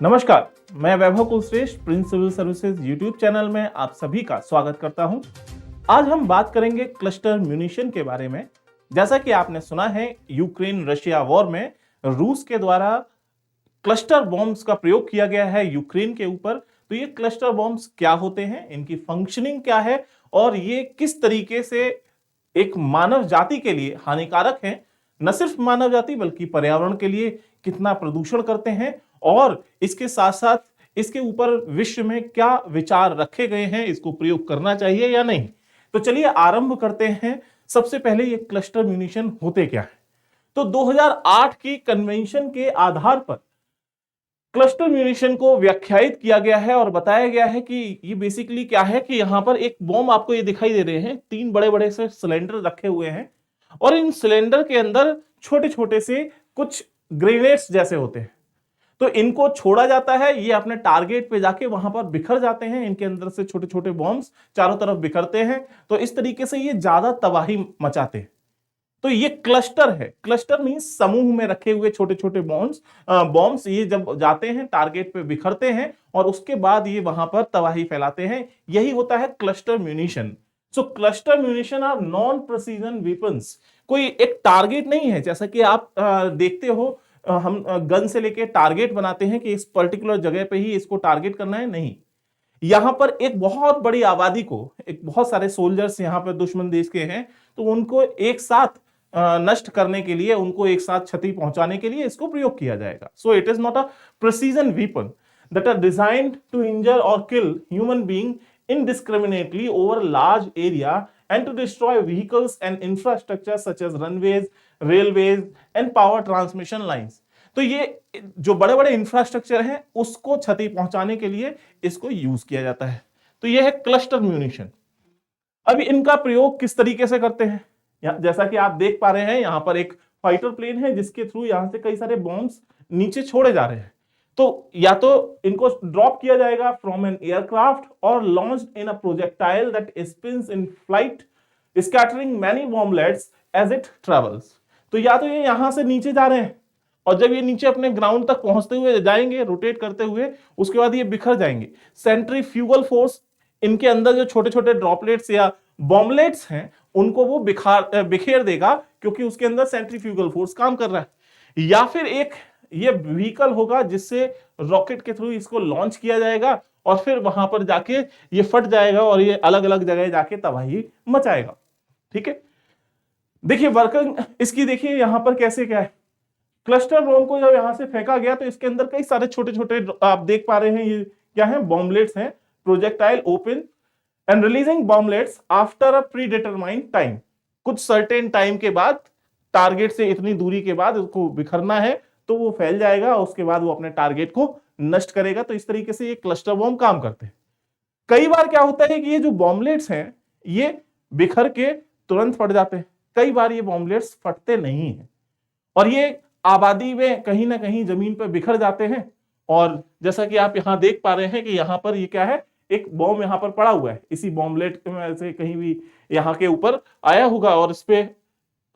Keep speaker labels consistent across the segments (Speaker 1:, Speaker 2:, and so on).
Speaker 1: नमस्कार, मैं Vaibhav Kulshreshtha prince civil services YouTube channel में आप सभी का स्वागत करता हूं। आज हम बात करेंगे क्लस्टर म्यूनिशन के बारे में। जैसा कि आपने सुना है, यूक्रेन रशिया वॉर में रूस के द्वारा क्लस्टर बॉम्ब्स का प्रयोग किया गया है यूक्रेन के ऊपर। तो ये क्लस्टर बॉम्ब्स क्या होते हैं, इनकी फंक्शनिंग क्या है और ये किस तरीके से एक मानव जाति के लिए हानिकारक है, न सिर्फ मानव जाति बल्कि पर्यावरण के लिए कितना प्रदूषण करते हैं और इसके साथ साथ इसके ऊपर विश्व में क्या विचार रखे गए हैं, इसको प्रयोग करना चाहिए या नहीं। तो चलिए आरंभ करते हैं। सबसे पहले ये क्लस्टर म्यूनिशन होते क्या है। तो 2008 की कन्वेंशन के आधार पर क्लस्टर म्यूनिशन को व्याख्यायित किया गया है और बताया गया है कि ये बेसिकली क्या है कि यहां पर एक बॉम्ब आपको ये दिखाई दे रहे हैं, तीन बड़े बड़े से सिलेंडर रखे हुए हैं और इन सिलेंडर के अंदर छोटे छोटे से कुछ ग्रेनेड्स जैसे होते हैं। तो इनको छोड़ा जाता है, ये अपने टारगेट पे जाके वहां पर बिखर जाते हैं, इनके अंदर से छोटे छोटे बॉम्ब्स चारों तरफ बिखरते हैं। तो इस तरीके से ये ज्यादा तबाही मचाते हैं। तो ये क्लस्टर है। क्लस्टर मींस समूह में रखे हुए छोटे छोटे बॉम्ब्स ये जब जाते हैं टारगेट पे बिखरते हैं और उसके बाद ये वहां पर तबाही फैलाते हैं। यही होता है cluster munition. So cluster munition are non precision weapons. कोई एक टारगेट नहीं है, जैसा कि आप देखते हो हम गन से लेके टारगेट बनाते हैं कि इस पर्टिकुलर जगह पे ही इसको टारगेट करना है। नहीं, यहां पर एक बहुत बड़ी आबादी को, एक बहुत सारे सोल्जर्स यहां पर दुश्मन देश के हैं, तो उनको एक साथ नष्ट करने के लिए, उनको एक साथ क्षति पहुंचाने के लिए इसको प्रयोग किया जाएगा। So it is not a precision weapon that are designed to injure or kill human being indiscriminately over a large area and to destroy vehicles and infrastructure such as runways, railways and power transmission lines। तो ये जो बड़े बड़े infrastructure हैं उसको क्षति पहुंचाने के लिए इसको यूज किया जाता है। तो ये है क्लस्टर म्यूनिशन। अब इनका प्रयोग किस तरीके से करते हैं, जैसा कि आप देख पा रहे हैं यहां पर एक फाइटर प्लेन है जिसके थ्रू यहां से कई सारे बॉम्ब्स नीचे छोड़े जा रहे हैं। तो या तो इनको ड्रॉप किया जाएगा फ्रॉम एन एयरक्राफ्ट और launched in a projectile that spins in flight scattering many bomblets as it travels. तो या तो ये यहां से नीचे जा रहे हैं और जब ये नीचे अपने ग्राउंड तक पहुंचते हुए जाएंगे रोटेट करते हुए, उसके बाद ये बिखर जाएंगे। सेंट्रीफ्यूगल फोर्स इनके अंदर जो छोटे छोटे ड्रॉपलेट्स या बॉम्बलेट्स हैं उनको वो बिखेर देगा, क्योंकि उसके अंदर सेंट्रीफ्यूगल फोर्स काम कर रहा है। या फिर एक ये व्हीकल होगा जिससे रॉकेट के थ्रू इसको लॉन्च किया जाएगा और फिर वहां पर जाके ये फट जाएगा और ये अलग अलग जगह जाके तबाही मचाएगा। ठीक है, देखिए वर्किंग इसकी, देखिए यहां पर कैसे क्या है। क्लस्टर बॉम्ब को जब यहां से फेंका गया तो इसके अंदर कई सारे छोटे छोटे आप देख पा रहे हैं, ये क्या है, बॉम्बलेट्स हैं। Projectile open and releasing bomblets after a pre determined time. कुछ सर्टेन टाइम के बाद, टारगेट से इतनी दूरी के बाद उसको बिखरना है तो वो फैल जाएगा और उसके बाद वो अपने टारगेट को नष्ट करेगा। तो इस तरीके से ये क्लस्टर बॉम्ब काम करते हैं। कई बार क्या होता है कि ये जो बॉम्बलेट्स हैं ये बिखर के तुरंत फट जाते हैं, कई बार ये बॉम्बलेट्स फटते नहीं हैं और ये आबादी में कहीं ना कहीं जमीन पर बिखर जाते हैं। और जैसा कि आप यहां देख पा रहे हैं कि यहां पर ये क्या है, एक बॉम्ब यहां पर पड़ा हुआ है, इसी बॉम्बलेट में से कहीं भी यहां के ऊपर आया होगा और इस पे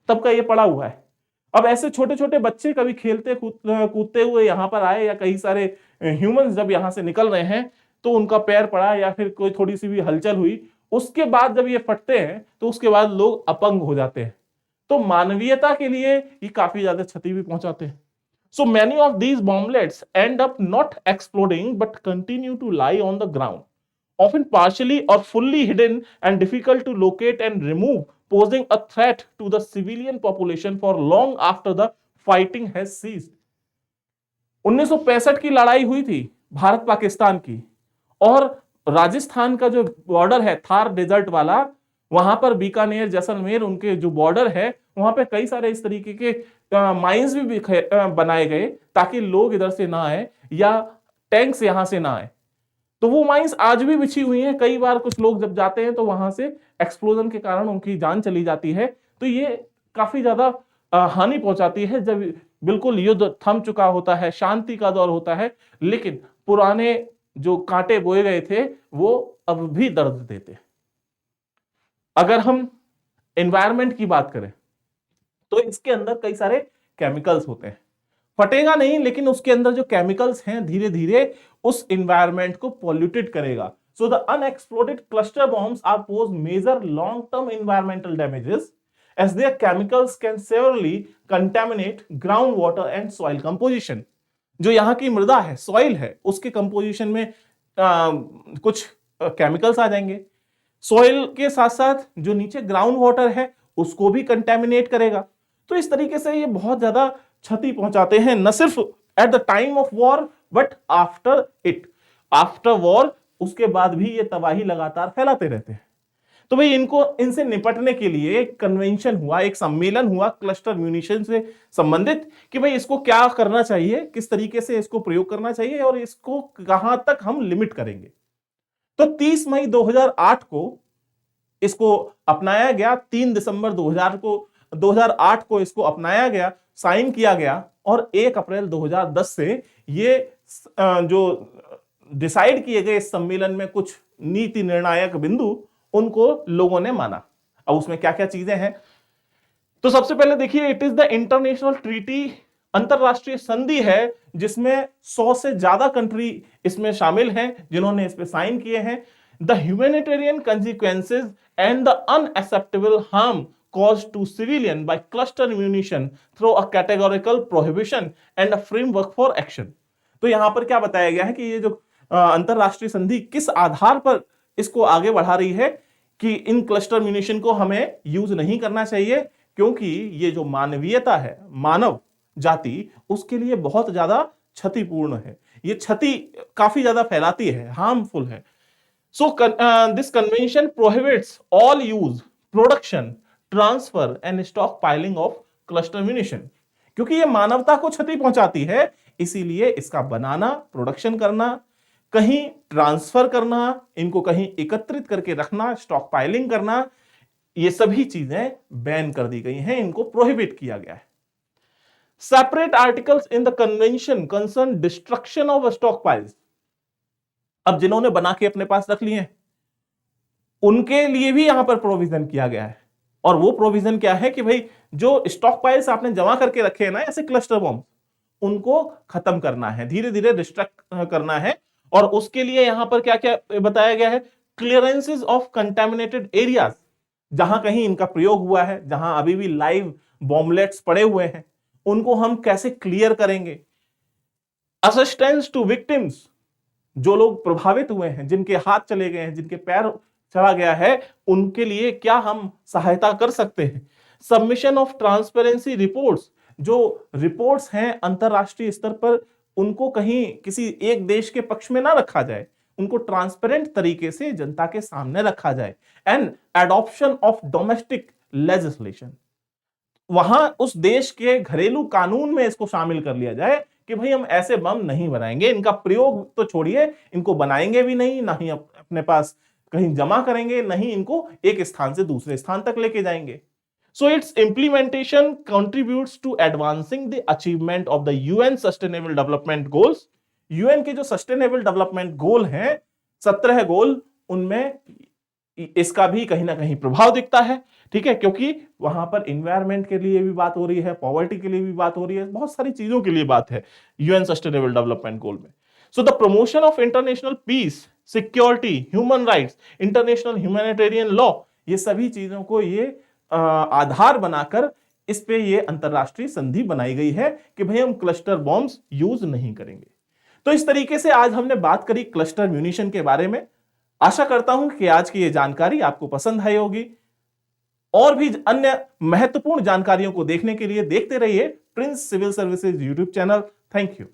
Speaker 1: तब का ये पड़ा हुआ है। अब ऐसे छोटे छोटे बच्चे कभी खेलते कूदते हुए यहां पर आए या कई सारे ह्यूमंस जब यहां से निकल रहे हैं तो उनका पैर पड़ा या फिर कोई थोड़ी सी भी हलचल हुई, उसके बाद जब ये फटते हैं तो उसके बाद लोग अपंग हो जाते हैं। तो मानवीयता के लिए ये काफी ज्यादा क्षति भी पहुंचाते हैं। So many of these bomblets end up not exploding but continue to lie on the ground, often partially or fully hidden and difficult to locate and remove, posing a threat to the civilian population for long after the fighting has ceased। 1965 की लड़ाई हुई थी भारत पाकिस्तान की, और राजस्थान का जो border है Thar desert वाला, वहां पर बीकानेर जैसलमेर उनके जो बॉर्डर है वहां पे कई सारे इस तरीके के माइंस भी बनाए गए ताकि लोग इधर से ना आए या टैंक्स यहां से ना आए। तो वो माइंस आज भी बिछी हुई हैं। कई बार कुछ लोग जब जाते हैं तो वहां से एक्सप्लोजन के कारण उनकी जान चली जाती है। तो ये काफी ज्यादा हानि पहुंचाती है जब बिल्कुल युद्ध थम चुका होता है, शांति का दौर होता है, लेकिन पुराने जो कांटे बोए गए थे वो अब भी दर्द देते। अगर हम एनवायरनमेंट की बात करें तो इसके अंदर कई सारे केमिकल्स होते हैं। फटेगा नहीं, लेकिन उसके अंदर जो केमिकल्स हैं धीरे धीरे उस एनवायरनमेंट को पॉल्यूटेड करेगा. So the unexploded cluster bombs are pose major long term environmental damages as their chemicals can severely contaminate groundwater and soil composition. जो यहाँ की मृदा है, सॉइल है, उसके कंपोजिशन में कुछ केमिकल्स आ जाएंगे. सॉइल के साथ साथ जो नीचे ग्राउंड वाटर है उसको भी कंटेमिनेट करेगा. तो इस तरीके से ये बहुत ज्यादा क्षति पहुंचाते हैं, न सिर्फ at the time of war but after it. After war उसके बाद भी ये तबाही लगातार फैलाते रहते हैं. तो भाई इनसे निपटने के लिए एक कन्वेंशन हुआ, एक सम्मेलन हुआ क्लस्टर म्यूनिशन से संबंधित, कि भाई इसको क्या करना चाहिए, किस तरीके से इसको प्रयोग करना चाहिए और इसको कहां तक हम लिमिट करेंगे. तो 30 मई 2008 को इसको अपनाया गया. 3 दिसंबर 2008 को इसको अपनाया गया, साइन किया गया, और 1 अप्रैल 2010 से ये जो डिसाइड किए गए इस सम्मेलन में कुछ नीति निर्णायक बिंदु, उनको लोगों ने माना. अब उसमें क्या क्या चीजें हैं, तो सबसे पहले देखिए, it is the international treaty, अंतरराष्ट्रीय संधि है जिसमें 100 से ज्यादा कंट्री इसमें शामिल हैं जिन्होंने इस पे साइन किए हैं. The humanitarian consequences and the unacceptable harm caused to civilian by cluster munition through a categorical prohibition and a framework for action. तो यहां पर क्या बताया गया है कि ये जो अंतरराष्ट्रीय संधि किस आधार पर इसको आगे बढ़ा रही है कि इन क्लस्टर म्यूनिशन को हमें यूज नहीं करना चाहिए, क्योंकि ये जो मानवीयता है, मानव जाति, उसके लिए बहुत ज्यादा क्षतिपूर्ण है. ये क्षति काफी ज्यादा फैलाती है, हार्मफुल है. So this convention prohibits all use, production, transfer and stock piling of cluster munition. क्योंकि ये मानवता को क्षति पहुंचाती है, इसीलिए इसका बनाना, प्रोडक्शन करना, कहीं ट्रांसफर करना, इनको कहीं एकत्रित करके रखना, स्टॉक पाइलिंग करना, ये सभी चीजें बैन कर दी गई हैं, इनको प्रोहिबिट किया गया है. Separate articles in the convention concern destruction of stock piles. अब जिन्होंने बना के अपने पास रख लिए हैं उनके लिए भी यहां पर प्रोविजन किया गया है. और वो प्रोविजन क्या है कि भाई जो स्टॉक पाइल्स आपने जमा करके रखे हैं ना, ऐसे क्लस्टर बॉम्ब, उनको खत्म करना है, धीरे धीरे डिस्ट्रक्ट करना है. और उसके लिए यहां पर क्या क्या बताया गया है, क्लियरेंसेस ऑफ कंटेमिनेटेड एरियाज, जहां कहीं इनका प्रयोग हुआ है, जहां अभी भी लाइव बॉम्बलेट्स पड़े हुए हैं, उनको हम कैसे क्लियर करेंगे. असिस्टेंस टू विक्टिम्स, जो लोग प्रभावित हुए हैं, जिनके हाथ चले गए हैं, जिनके पैर चला गया है, उनके लिए क्या हम सहायता कर सकते हैं. सबमिशन ऑफ ट्रांसपेरेंसी रिपोर्ट्स, जो रिपोर्ट्स हैं अंतरराष्ट्रीय स्तर पर, उनको कहीं किसी एक देश के पक्ष में ना रखा जाए, उनको ट्रांसपेरेंट तरीके से जनता के सामने रखा जाए. And adoption of domestic legislation, वहां उस देश के घरेलू कानून में इसको शामिल कर लिया जाए कि भाई हम ऐसे बम नहीं बनाएंगे, इनका प्रयोग तो छोड़िए, इनको बनाएंगे भी नहीं, ना ही अपने पास कहीं जमा करेंगे, नहीं इनको एक स्थान से दूसरे स्थान तक लेके जाएंगे. So its implementation contributes to advancing the achievement of the UN Sustainable Development Goals. UN के जो Sustainable Development Goal हैं, 17 गोल, उनमें इसका भी कहीं ना कहीं प्रभाव दिखता है. ठीक है, क्योंकि वहां पर इन्वायरमेंट के लिए भी बात हो रही है, पॉवर्टी के लिए भी बात हो रही है, बहुत सारी चीजों के लिए बात है UN Sustainable Development Goal में. So the promotion of international peace, security, human rights, international humanitarian law, ये सभी चीजों को ये आधार बनाकर इस पे ये अंतरराष्ट्रीय संधि बनाई गई है कि भाई हम क्लस्टर बॉम्ब्स यूज नहीं करेंगे. तो इस तरीके से आज हमने बात करी क्लस्टर म्यूनिशन के बारे में. आशा करता हूं कि आज की ये जानकारी आपको पसंद आई होगी. और भी अन्य महत्वपूर्ण जानकारियों को देखने के लिए देखते रहिए Prince civil services YouTube channel. Thank you.